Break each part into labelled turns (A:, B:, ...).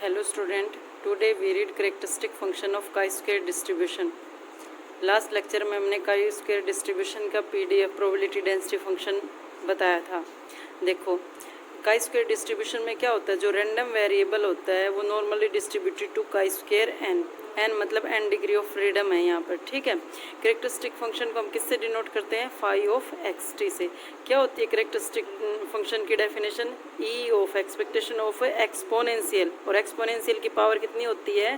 A: Hello student, today we read characteristic function of chi-square distribution. Last lecture में हमने chi-square distribution का PDF probability density function बताया था. देखो chi-square distribution में क्या होता है, जो random variable होता है वो normally distributed to chi-square n. n मतलब n डिग्री ऑफ फ्रीडम है यहाँ पर, ठीक है. कैरेक्टरिस्टिक फंक्शन को हम किससे डिनोट करते हैं, फाई ऑफ एक्स टी से. क्या होती है कैरेक्टरिस्टिक फंक्शन की definition, E of expectation of exponential, और एक्सपोनेंशियल की पावर कितनी होती है,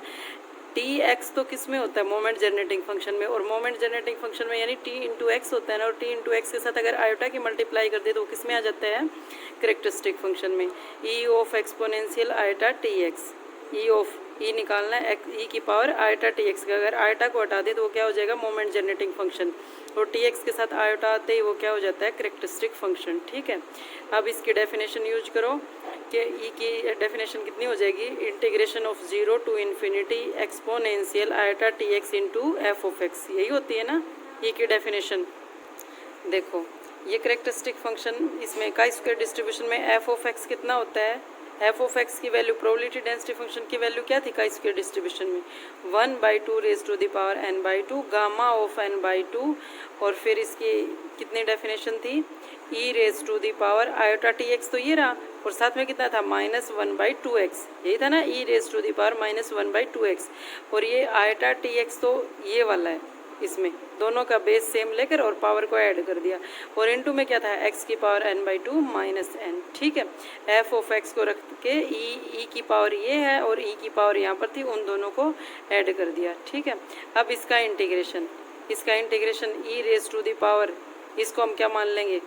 A: टी एक्स. तो किस में होता है, मोमेंट जनरेटिंग फंक्शन में, और मोमेंट जनरेटिंग फंक्शन में यानी टी इंटू एक्स होता है ना, और टी इंटू एक्स के साथ अगर आयोटा की मल्टीप्लाई कर दे तो वो किस में आ जाता है, कैरेक्टरिस्टिक फंक्शन में. E of exponential iota T x, e of e निकालना है ई की पावर आयोटा टी एक्स का. अगर आयोटा को हटा दे तो वो क्या हो जाएगा, मोमेंट जनरेटिंग फंक्शन, और टी एक्स के साथ आयोटा आते ही वो क्या हो जाता है, कैरेक्टरिस्टिक फंक्शन, ठीक है. अब इसकी डेफिनेशन यूज करो कि ई की डेफिनेशन कितनी हो जाएगी, integration of zero to infinity exponential iota T X into F of X. यही होती है ना ई की डेफिनेशन. देखो ये कैरेक्टरिस्टिक फंक्शन, इसमें chi-square डिस्ट्रीब्यूशन में एफ ऑफ एक्स कितना होता है, एफ ऑफ एक्स की वैल्यू प्रोबेबिलिटी डेंसिटी फंक्शन की वैल्यू क्या थी chi-square डिस्ट्रीब्यूशन में, 1/2 raise to the power n/2 gamma of n/2, और फिर इसकी कितनी डेफिनेशन थी, e raise to the power iota T x. तो ये रहा, और साथ में कितना था, -1/2x. यही था ना, e raise to the power -1/2x. और ये आयोटा टी एक्स तो ये वाला है, इसमें दोनों का बेस सेम लेकर और पावर को ऐड कर दिया, और इनटू में क्या था, x की पावर n/2 -n, ठीक है. f ऑफ x को रख के e की पावर ये है और e की पावर यहाँ पर थी, उन दोनों को ऐड कर दिया, ठीक है. अब इसका integration e raise to the power, इसको हम क्या मान लेंगे,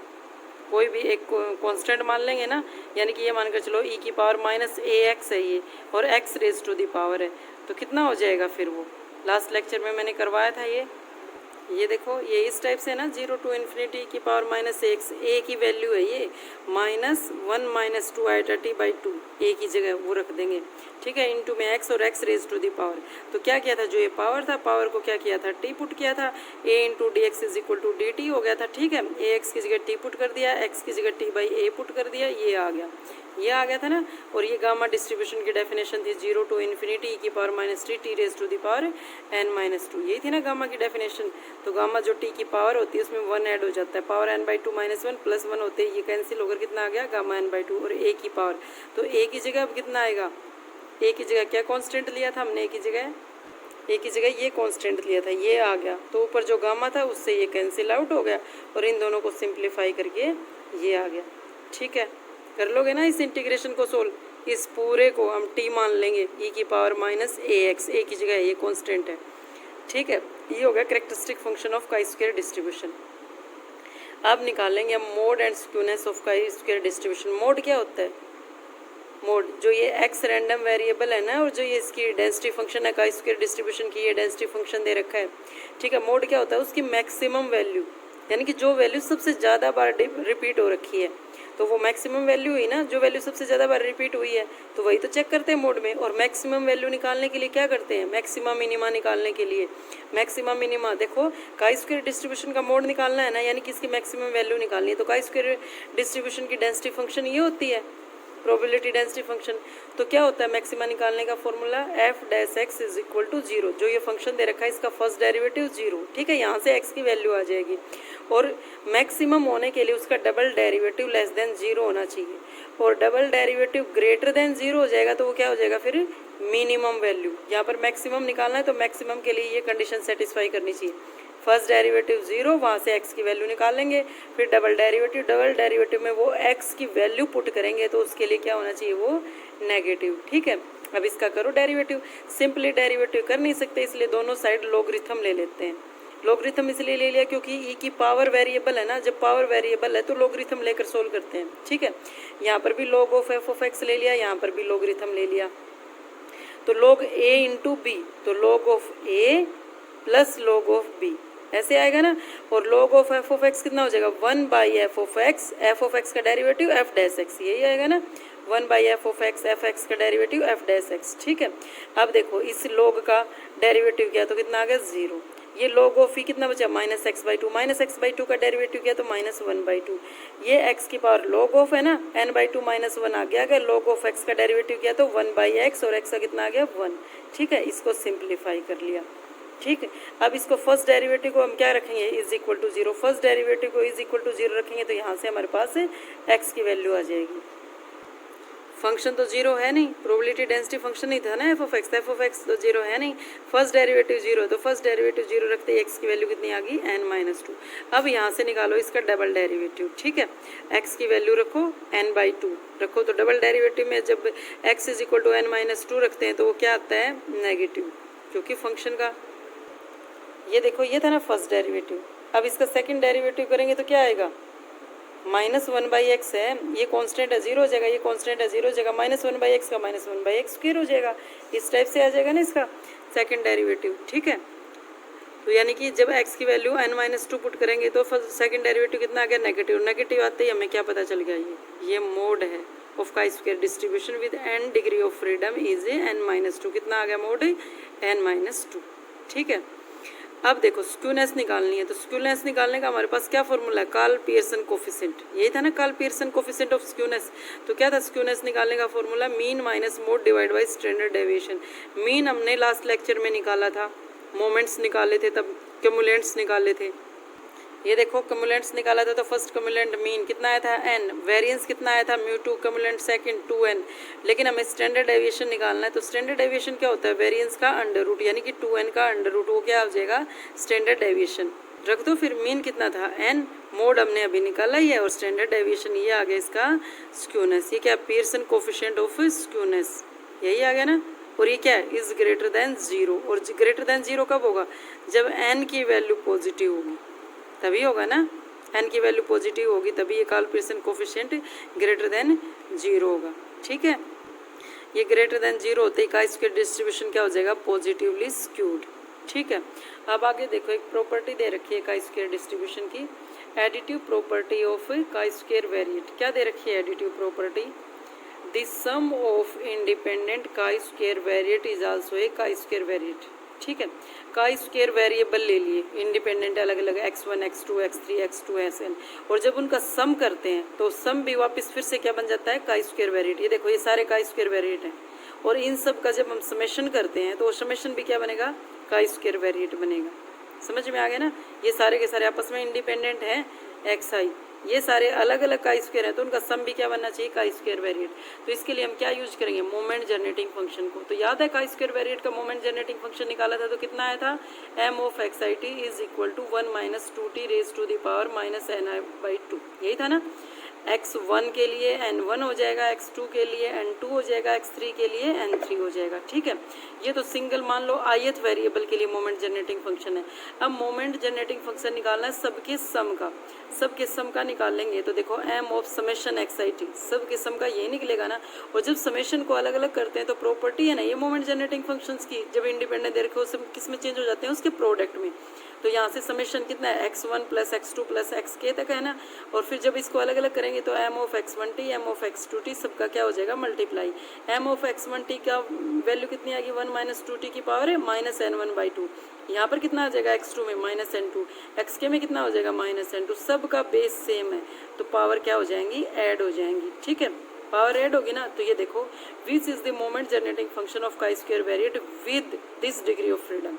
A: कोई भी एक कांस्टेंट मान लेंगे ना, यानी कि ये मानकर चलो e की पावर -ax है ये, और x raise to the power है, तो कितना हो जाएगा फिर वो. लास्ट लेक्चर में मैंने करवाया था ये देखो, ये इस टाइप से ना, 0 टू इन्फिनिटी की पावर -x, a की वैल्यू है ये -1 -2 आयोटा t/2, a की जगह वो रख देंगे, ठीक है. इनटू में x और x raise to the power. तो क्या किया था, जो ये पावर था, पावर को क्या किया था, t पुट किया था, a into D X is equal to D T हो गया था, ठीक है. a x की जगह t पुट कर दिया, x की जगह t/a पुट कर दिया, ये आ गया था ना. और ये गामा डिस्ट्रीब्यूशन की डेफिनेशन थी, 0 टू इन्फिनिटी की power -t T raise to the power n-2, यही थी ना गामा की डेफिनेशन. तो गामा जो t की पावर होती है उसमें 1 ऐड हो जाता है, पावर n/2 -1 प्लस 1 होते हैं, ये कैंसिल होकर कितना आ गया, गामा n/2, और a की पावर. तो a की जगह अब कितना आएगा, a की जगह क्या कांस्टेंट लिया था हमने, a की जगह ये कांस्टेंट लिया था, ये आ गया. तो ऊपर जो गामा था उससे ये कैंसिल आउट हो गया, और इन दोनों को सिंप्लीफाई करके ये आ गया, ठीक है. कर लोगे ना इस इंटीग्रेशन को सोल्व, इस पूरे को हम t मान लेंगे, e की पावर -ax, a की जगह ये कांस्टेंट है, ठीक है. ये हो गया characteristic function of chi-square distribution. अब निकालेंगे हम mode and skewness of chi-square distribution. Mode क्या होता है, मोड जो ये x रैंडम वेरिएबल है ना, और जो ये इसकी डेंसिटी फंक्शन है chi-square डिस्ट्रीब्यूशन की, ये डेंसिटी फंक्शन दे रखा है, ठीक है. मोड क्या होता है, उसकी मैक्सिमम वैल्यू, यानी कि जो वैल्यू सबसे ज़्यादा बार रिपीट हो रखी है, तो वो मैक्सिमम वैल्यू हुई ना, जो वैल्यू सबसे ज़्यादा बार रिपीट हुई है, तो वही तो चेक करते हैं मोड में. और मैक्सिमम वैल्यू निकालने के लिए क्या करते हैं, मैक्सिमा मिनिमा निकालने के लिए, मैक्सिमा मिनिमा देखो chi-square डिस्ट्रीब्यूशन का मोड निकालना है ना, यानी कि इसकी मैक्सिमम वैल्यू निकालनी है. तो chi-square डिस्ट्रीब्यूशन की डेंसिटी फंक्शन ये होती है, प्रोबेबिलिटी डेंसिटी फंक्शन. तो क्या होता है मैक्सिमा निकालने का formula, f(x) is equal to 0. जो ये फंक्शन दे रखा है इसका फर्स्ट डेरिवेटिव 0, ठीक है. यहाँ से x की वैल्यू आ जाएगी, और मैक्सिमम होने के लिए उसका डबल डेरिवेटिव लेस देन 0 होना चाहिए, और डबल डेरिवेटिव ग्रेटर देन 0 हो जाएगा तो वो क्या हो जाएगा फिर, मिनिमम वैल्यू. यहाँ पर मैक्सिमम निकालना है तो मैक्सिमम के लिए ये कंडीशन सेटिस्फाई करनी चाहिए, फर्स्ट डेरिवेटिव 0, वहाँ से x की वैल्यू निकालेंगे, फिर डबल डेरिवेटिव में वो x की वैल्यू पुट करेंगे, तो उसके लिए क्या होना चाहिए, वो नेगेटिव, ठीक है. अब इसका करो डेरिवेटिव. सिंपली डेरिवेटिव कर नहीं सकते, इसलिए दोनों साइड लॉगरिथम ले लेते हैं. लॉगरिथम इसलिए ले लिया क्योंकि e की पावर वेरिएबल है ना, जब पावर वेरिएबल है तो लॉगरिथम लेकर सोल्व करते हैं, ठीक है. यहाँ पर भी log of f of x ले लिया, यहाँ पर भी लॉगरिथम ले लिया, तो लॉग a इंटू b, तो log of a plus log of b ऐसे आएगा ना. और log of f of x कितना हो जाएगा, 1/f ऑफ x का डेरिवेटिव f डैश x, यही आएगा ना, 1/f ऑफ x का डेरिवेटिव f डैश x, ठीक है. अब देखो इस log का डेरिवेटिव किया तो कितना आ गया, 0. ये log ऑफ ही कितना बचा minus x by to, minus x by two का डेरिवेटिव किया तो माइनस वन बाई टू, ये x की पावर log ऑफ है ना, n बाई टू माइनस वन आ गया, अगर log ऑफ x का डेरिवेटिव किया तो वन बाई एक्स और x का कितना आ गया वन। ठीक है, इसको सिंप्लीफाई कर लिया। ठीक है, अब इसको फर्स्ट डेरिवेटिव को हम क्या रखेंगे is equal to zero, first derivative को इज इक्वल टू जीरो रखेंगे तो यहाँ से हमारे पास x की वैल्यू आ जाएगी। फंक्शन तो जीरो है नहीं, प्रोबेबिलिटी डेंसिटी फंक्शन नहीं था ना एफ ऑफ एक्स तो जीरो है नहीं, फर्स्ट डेरिवेटिव जीरो, तो फर्स्ट डेरिवेटिव जीरो रखते ही एक्स की वैल्यू कितनी आ गई n माइनस टू। अब यहाँ से निकालो इसका डबल डेरिवेटिव। ठीक है, x की वैल्यू रखो n बाई टू रखो, तो डबल डेरिवेटिव में जब x is equal to n minus two रखते हैं तो वो क्या आता है नेगेटिव, क्योंकि फंक्शन का ये देखो ये था ना फर्स्ट डेरिवेटिव। अब इसका सेकंड डेरिवेटिव करेंगे तो क्या आएगा माइनस वन बाई एक्स है, ये कांस्टेंट है जीरो हो जाएगा, ये कांस्टेंट है जीरो हो जाएगा, माइनस वन बाई एक्स का minus one by x square हो जाएगा, इस टाइप से आ जाएगा ना इसका सेकंड डेरिवेटिव। ठीक है, तो यानी कि जब x की value n minus to put करेंगे तो सेकंड डेरिवेटिव कितना आ गया नेगेटिव, नेगेटिव आते ही हमें क्या पता चल गया ये मोड है of chi square distribution with n degree of freedom is n minus to, कितना आ गया मोड n माइनस टू। ठीक है, अब देखो स्क्यूनेस निकालनी है, तो स्क्यूनेस निकालने का हमारे पास क्या फॉर्मूला है कार्ल पियर्सन कोफिशिएंट, यही था ना Karl Pearson coefficient of skewness. तो क्या था स्क्यूनेस निकालने का formula mean minus mode divide by standard deviation. Mean हमने लास्ट लेक्चर में निकाला था, मोमेंट्स निकाले थे, तब क्यूमुलेंट्स निकाले थे। ये देखो कम्युलेंट्स निकाला था तो फर्स्ट कम्युलेंट मीन कितना आया था n, वेरिएंस कितना आया था म्यू टू, कम्युलेंट सेकंड 2n, लेकिन हमें स्टैंडर्ड डेविएशन निकालना है। तो स्टैंडर्ड डेविएशन क्या होता है वेरिएंस का अंडर रूट, यानी कि 2n का अंडर रूट, वो क्या हो जाएगा स्टैंडर्ड डेविएशन। रख दो फिर मीन कितना था n, मोड हमने अभी निकाला ही है, और स्टैंडर्ड डेविएशन ये आ गया इसका स्क्यूनेस। ये क्या पियर्सन कोफिशिएंट ऑफ स्क्यूनेस, यही आ गया ना। और ये क्या है इज ग्रेटर देन जीरो, और ग्रेटर देन जीरो कब होगा जब n की वैल्यू पॉजिटिव होगी, तभी होगा ना, n की वैल्यू पॉजिटिव होगी तभी ये Karl Pearson coefficient greater than zero होगा। ठीक है, ये ग्रेटर देन जीरो होते ही काई स्क्वायर डिस्ट्रीब्यूशन क्या हो जाएगा पॉजिटिवली स्क्यूड। ठीक है, अब आगे देखो एक प्रॉपर्टी दे रखी है काई स्क्वायर डिस्ट्रीब्यूशन की, additive property of chi square variate. क्या दे रखी है additive property, the sum of independent chi square variate is also a chi square variate. ठीक है, काई स्क्वायर वेरिएबल ले लिए इंडिपेंडेंट अलग अलग x1 x2 x3 x2 xn, और जब उनका सम करते हैं तो सम भी वापस फिर से क्या बन जाता है काई स्क्वायर वेरिएट। ये देखो ये सारे काई स्क्वायर वेरिएट हैं, और इन सब का जब हम समेशन करते हैं तो समेशन भी क्या बनेगा काई स्क्वायर वेरिएट बनेगा। समझ में आ गया ना, ये सारे के सारे आपस में इंडिपेंडेंट हैं xi, ये सारे अलग अलग काई स्क्वायर है तो उनका सम भी क्या बनना चाहिए काई स्क्वायर वेरिएट। तो इसके लिए हम क्या यूज करेंगे मोमेंट जनरेटिंग फंक्शन को। तो याद है काई स्क्वायर वेरिएट का मोमेंट जनरेटिंग फंक्शन निकाला था तो कितना आया था m of xit is equal to 1 minus 2t raise to the power minus ni by 2, यही था ना। x1 के लिए n1 हो जाएगा, x2 के लिए n2 हो जाएगा, x3 के लिए n3 हो जाएगा। ठीक है, ये तो सिंगल मान लो ith वेरिएबल के लिए मोमेंट जनरेटिंग फंक्शन है। अब मोमेंट जनरेटिंग फंक्शन निकालना है सबके सम का, सबके सम का निकाल लेंगे तो देखो m ऑफ समेशन xit, सबके सम का ये निकलेगा ना। और जब समेशन को अलग अलग करते हैं तो प्रॉपर्टी है ना ये मोमेंट जनरेटिंग फंक्शंस की, जब इंडिपेंडेंट दे रखे हो किस में चेंज हो जाते हैं उसके प्रोडक्ट में। तो यहाँ से समेशन कितना है x1 plus x2 plus xk तक है ना, और फिर जब इसको अलग अलग करेंगे तो m of x1t m of x2t सबका क्या हो जाएगा मल्टीप्लाई। m ऑफ x1t का वैल्यू कितनी आएगी 1 माइनस 2t की पावर है माइनस n1 बाई 2, यहाँ पर कितना आ जाएगा x2 में माइनस n2, xk में कितना हो जाएगा माइनस n2, सब का बेस सेम है तो पावर क्या हो जाएंगी ऐड हो जाएंगी। ठीक है, पावर ऐड होगी ना, तो ये देखो which is the moment generating function of chi square variate with this degree of freedom,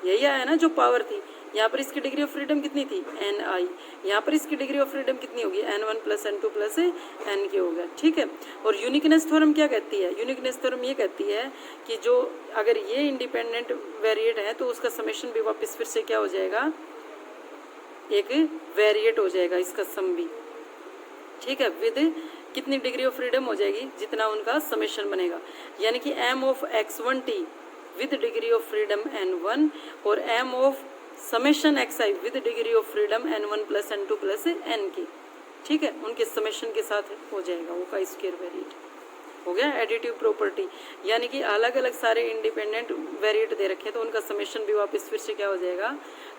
A: यही आया ना जो पावर थी। यहाँ पर इसकी डिग्री ऑफ फ्रीडम कितनी थी ni, यहाँ पर इसकी डिग्री ऑफ फ्रीडम कितनी होगी n1 plus n2 plus n के होगा। ठीक है, और यूनिकनेस थ्योरम क्या कहती है, यूनिकनेस थ्योरम ये कहती है कि जो अगर ये इंडिपेंडेंट वेरिएट है तो उसका समेशन भी वापस फिर से क्या हो जाएगा एक वेरिएट हो जाएगा इसका सम भी। ठीक है, विद कितनी डिग्री ऑफ फ्रीडम हो जाएगी जितना उनका समेशन बनेगा, यानी कि m of x1t with degree of freedom n1 और m of summation xi with degree of freedom n1 plus n2 plus n की। ठीक है, उनके समेशन के साथ हो जाएगा वो काई स्क्वायर वेरिएट हो गया एडिटिव प्रॉपर्टी, यानी कि अलग अलग सारे इंडिपेंडेंट वेरिएट दे रखे हैं तो उनका समेशन भी वापस फिर से क्या हो जाएगा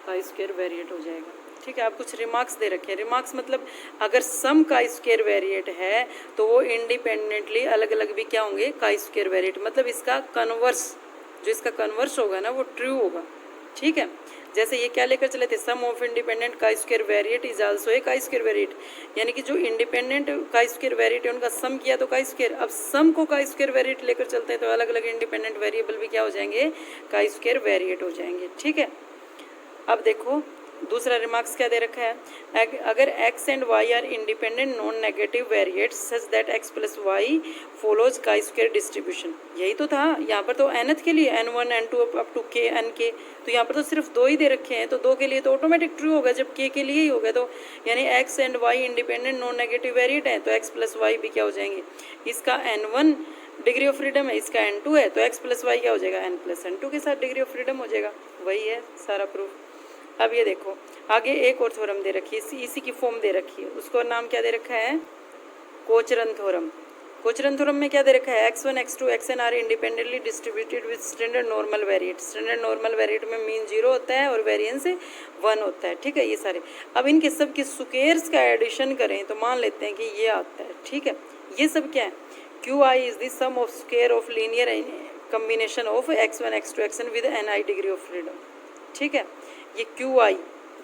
A: काई स्क्वायर वेरिएट हो जाएगा। ठीक है, आप कुछ रिमार्क्स दे रखे हैं, रिमार्क्स मतलब अगर सम काई स्क्वायर वेरिएट है तो वो इंडिपेंडेंटली अलग अलग भी क्या होंगे काई स्क्वायर वेरिएट, मतलब इसका कन्वर्स जो इसका कन्वर्स होगा ना वो ट्रू होगा। ठीक है, जैसे ये क्या लेकर चले थे, sum of independent chi square variate is also a chi square variate, यानी कि जो इंडिपेंडेंट काई स्क्वायर वेरिएट है उनका सम किया तो काई स्क्वायर, अब सम को काई स्क्वायर वेरिएट लेकर चलते हैं तो अलग अलग इंडिपेंडेंट वेरिएबल भी क्या हो जाएंगे, काई स्क्वायर वेरिएट हो जाएंगे। ठीक है, अब देखो दूसरा रिमार्क्स क्या दे रखा है, अगर x and y are independent non negative variates such that x plus Y follows chi square distribution, यही तो था। यहाँ पर तो nth के लिए n1 n2 up to k n के, तो यहाँ पर तो सिर्फ 2 ही दे रखे हैं, तो 2 के लिए तो ऑटोमेटिक ट्रू होगा, जब k के लिए ही होगा, तो यानी x and y independent non negative variate है तो x प्लस वाई भी क्या हो जाएंगे, इसका n1 डिग्री ऑफ फ्रीडम है, इसका n2 है, तो x प्लस वाई क्या हो जाएगा, n प्लस n2 के साथ डिग्री ऑफ फ्रीडम हो जाएगा। वही है सारा प्रूफ। अब ये देखो आगे एक और थ्योरम दे रखी है, इसी की फॉर्म दे रखी है, उसको नाम क्या दे रखा है, कोचरन थ्योरम। कोचरन थ्योरम में क्या दे रखा है, x1 x2 xn are independently distributed with standard normal variate. Standard normal variate में मीन 0 होता है और वेरिएंस 1 होता है। ठीक है, ये सारे अब इनके सब के स्क्वायर्स का एडिशन करें तो मान लेते हैं कि ये आता है। ठीक है, ये सब क्या है, Q I is the sum of square of linear combination of x1 x2 xn with ni degree of freedom. ठीक है, ये क्यू आई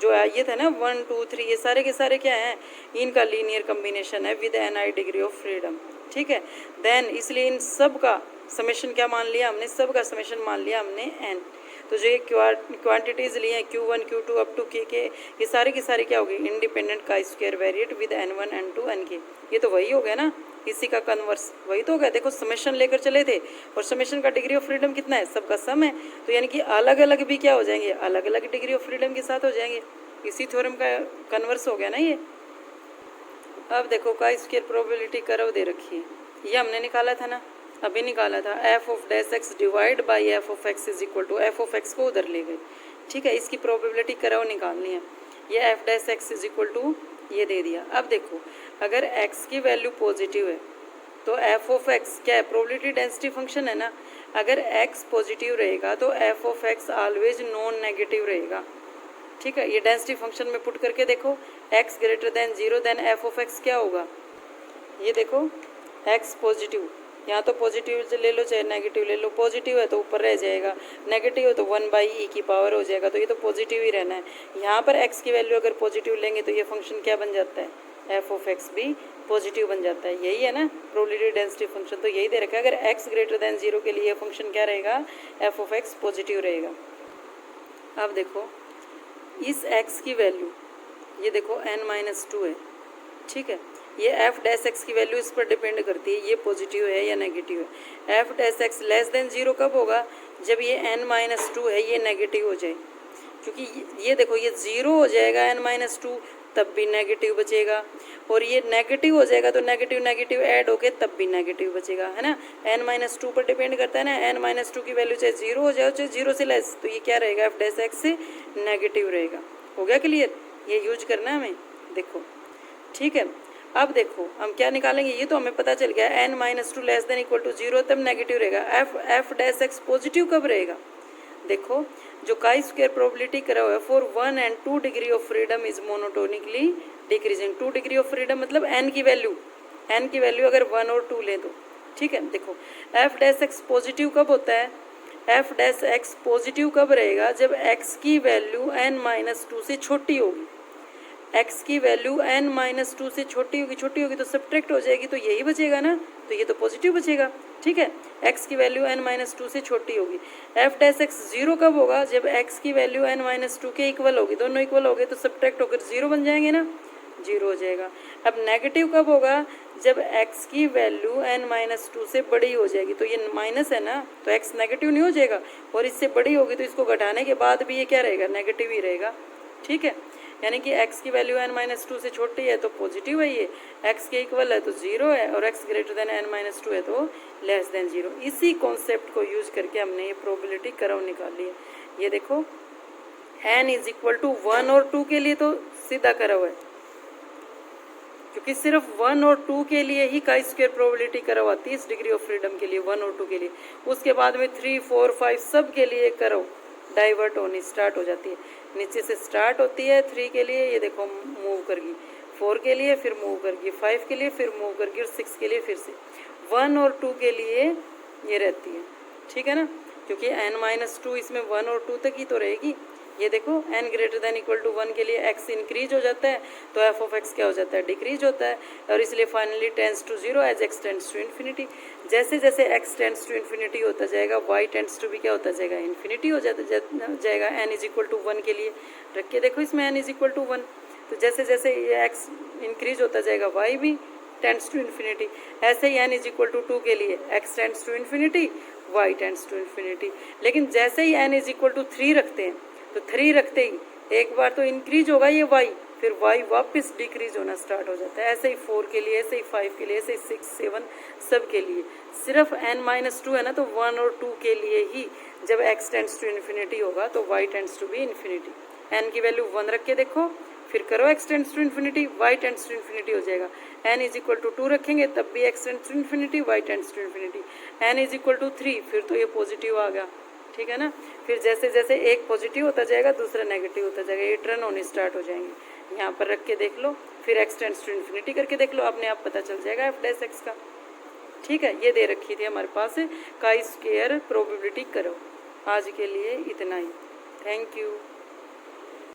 A: जो ये था ना 1 2 3, ये सारे के सारे क्या हैं, इनका लीनियर कम्बिनेशन है with ni degree of freedom. ठीक है, देन इसलिए इन सब का समेशन क्या मान लिया हमने, सब का समेशन मान लिया हमने n। तो जो ये क्वांटिटीज लिए हैं Q1 Q2 अप टू के ये सारे के सारे क्या हो गए, independent chi square variate with n1 n2 nk। ये तो वही हो गया ना, इसी का कन्वर्स वही तो हो गया। देखो समेशन लेकर चले थे और समेशन का डिग्री ऑफ फ्रीडम कितना है, सबका सम है, तो यानी कि अलग अलग भी क्या हो जाएंगे, अलग अलग डिग्री ऑफ फ्रीडम के साथ हो जाएंगे। इसी थ्योरम का कन्वर्स हो गया ना ये। अब देखो काई स्क्वायर प्रोबेबिलिटी कर्व दे रखी है, ये हमने निकाला था ना, अभी निकाला था, F of dash X divide by F of X is equal to, F of X को उधर ले गए। ठीक है, इसकी प्रोबेबिलिटी कर्व निकालनी है, ये F dash X is equal to ये दे दिया। अब देखो अगर x की वैल्यू पॉजिटिव है तो एफ ऑफ एक्स क्या है, प्रोबेबिलिटी डेंसिटी फंक्शन है ना, अगर x पॉजिटिव रहेगा तो F of x always non negative रहेगा। ठीक है, ये डेंसिटी फंक्शन में पुट करके देखो, x greater than 0 then F of X क्या होगा, ये देखो x पॉजिटिव, यहाँ तो पॉजिटिव ले लो चाहे नेगेटिव ले लो, पॉजिटिव है तो ऊपर रह जाएगा, नेगेटिव है तो 1/e की पावर हो जाएगा, तो ये तो पॉजिटिव ही रहना है। यहाँ पर x की वैल्यू अगर पॉजिटिव लेंगे तो ये फंक्शन क्या बन जाता है, एफ ऑफ एक्स भी पॉजिटिव बन जाता है। यही है ना प्रोबेबिलिटी डेंसिटी फंक्शन, तो यही दे रखा है, अगर x ग्रेटर देन 0 के लिए फंक्शन क्या रहेगा, एफ ऑफ एक्स पॉजिटिव रहेगा। अब देखो इस x की वैल्यू ये देखो n-2 है। ठीक है, ये एफ डैश एक्स की वैल्यू इस पर डिपेंड करती है, ये पॉजिटिव है या नेगेटिव है। F dash x less than 0 कब होगा, जब ये n-2 है ये नेगेटिव हो जाए, क्योंकि ये देखो ये 0 हो जाएगा n-2 तब भी नेगेटिव बचेगा, और ये नेगेटिव हो जाएगा तो नेगेटिव नेगेटिव ऐड होके तब भी नेगेटिव बचेगा, है ना। n-2 पर डिपेंड करता है ना, n-2 की वैल्यू चाहे 0 हो जाए चाहे 0 से लेस, तो ये क्या रहेगा, एफ डैश एक्स से नेगेटिव रहेगा। हो गया क्लियर, ये यूज करना है हमें, देखो। ठीक है, अब देखो हम क्या निकालेंगे, ये तो हमें पता चल गया, n-2 less than equal to 0 तब नेगेटिव रहेगा। एफ डैश एक्स पॉजिटिव कब रहेगा, देखो जो काई स्क्वायर प्रोबेबिलिटी करा हुआ है for 1 and 2 degree of freedom is monotonically decreasing. 2 degree of freedom मतलब n की वैल्यू अगर 1 और 2 ले दो। ठीक है, देखो एफ डैश एक्स पॉजिटिव कब होता है, एफ डैश एक्स पॉजिटिव कब रहेगा, जब x की वैल्यू n-2 से छोटी होगी, x की वैल्यू n-2 से छोटी होगी तो सब्ट्रैक्ट हो जाएगी, तो यही बचेगा ना, तो ये तो पॉजिटिव बचेगा। ठीक है, x की वैल्यू n-2 से छोटी होगी। एफ डैश एक्स 0 कब होगा, जब x की वैल्यू n-2 के इक्वल होगी, दोनों इक्वल हो गए तो सब्ट्रैक्ट होकर 0 बन जाएंगे ना, 0 हो जाएगा। अब नेगेटिव कब होगा, जब x की वैल्यू n-2 से बड़ी हो जाएगी, तो ये माइनस है ना, तो x नेगेटिव नहीं हो जाएगा, और इससे बड़ी होगी तो इसको घटाने के बाद भी ये क्या रहेगा, नेगेटिव ही रहेगा। ठीक है, यानी कि x की वैल्यू n-2 से छोटी है तो पॉजिटिव है, ये x के इक्वल है तो 0 है, और x ग्रेटर देन n-2 है तो लेस देन 0। इसी कॉन्सेप्ट को यूज करके हमने ये प्रोबेबिलिटी कर्व निकाली है। ये देखो n इज इक्वल टू 1 और 2 के लिए तो सीधा कर्व है, क्योंकि सिर्फ 1 और 2 के लिए ही काई स्क्वायर प्रोबेबिलिटी कर्व आती है इस डिग्री ऑफ फ्रीडम के लिए, 1 और 2 के लिए। उसके बाद में 3 4 5 सब के लिए कर्व डाइवर्ट होनी स्टार्ट हो जाती है, नीचे से स्टार्ट होती है। 3 के लिए ये देखो मूव कर गई, 4 के लिए फिर मूव कर गई, 5 के लिए फिर मूव कर गई, और 6 के लिए फिर से। 1 और 2 के लिए ये रहती है। ठीक है ना, क्योंकि n-2 इसमें 1 और 2 तक ही तो रहेगी, ये देखो n greater than equal to 1 के लिए x इंक्रीज हो जाता है तो f ऑफ x क्या हो जाता है, डिक्रीज होता है, और इसलिए finally tends to 0 as x tends to infinity. जैसे जैसे x टेंस टू इन्फिनिटी होता जाएगा y टेंस टू भी क्या होता जाएगा, इन्फिनिटी हो जाएगा n इज इक्वल टू 1 के लिए। रख के देखो इसमें n इज इक्वल टू 1, तो जैसे जैसे ये x इंक्रीज होता जाएगा y भी टेंस टू इन्फिनिटी। ऐसे ही n इज इक्वल टू 2 के लिए x tends to infinity, y tends to infinity. लेकिन जैसे ही n इज इक्वल टू 3 रखते हैं तो 3 रखते ही एक बार तो इंक्रीज होगा ये y, फिर y वापस डिक्रीज होना स्टार्ट हो जाता है। ऐसे ही 4 के लिए, ऐसे ही 5 के लिए, ऐसे ही 6, 7 सब के लिए। सिर्फ n-2 है ना, तो 1 और 2 के लिए ही जब x टेंस टू इन्फिनिटी होगा तो y टेंस टू भी इन्फिनिटी। n की वैल्यू 1 रख के देखो, फिर करो x tends to infinity, y tends to infinity हो जाएगा। n इज इक्वल टू 2 रखेंगे तब भी x tends to infinity, y tends to infinity. n is equal to 3, फिर तो ये पॉजिटिव आ गया, ठीक है ना। फिर जैसे जैसे एक पॉजिटिव होता जाएगा दूसरा नेगेटिव होता जाएगा, ये टर्न होने स्टार्ट हो जाएंगे। यहाँ पर रख के देख लो, फिर x टेंस टू इन्फिनिटी करके देख लो, अपने आप पता चल जाएगा f डैश x का। ठीक है, ये दे रखी थी हमारे पास chi स्क्वायर प्रोबेबिलिटी करो। आज के लिए इतना ही, थैंक यू।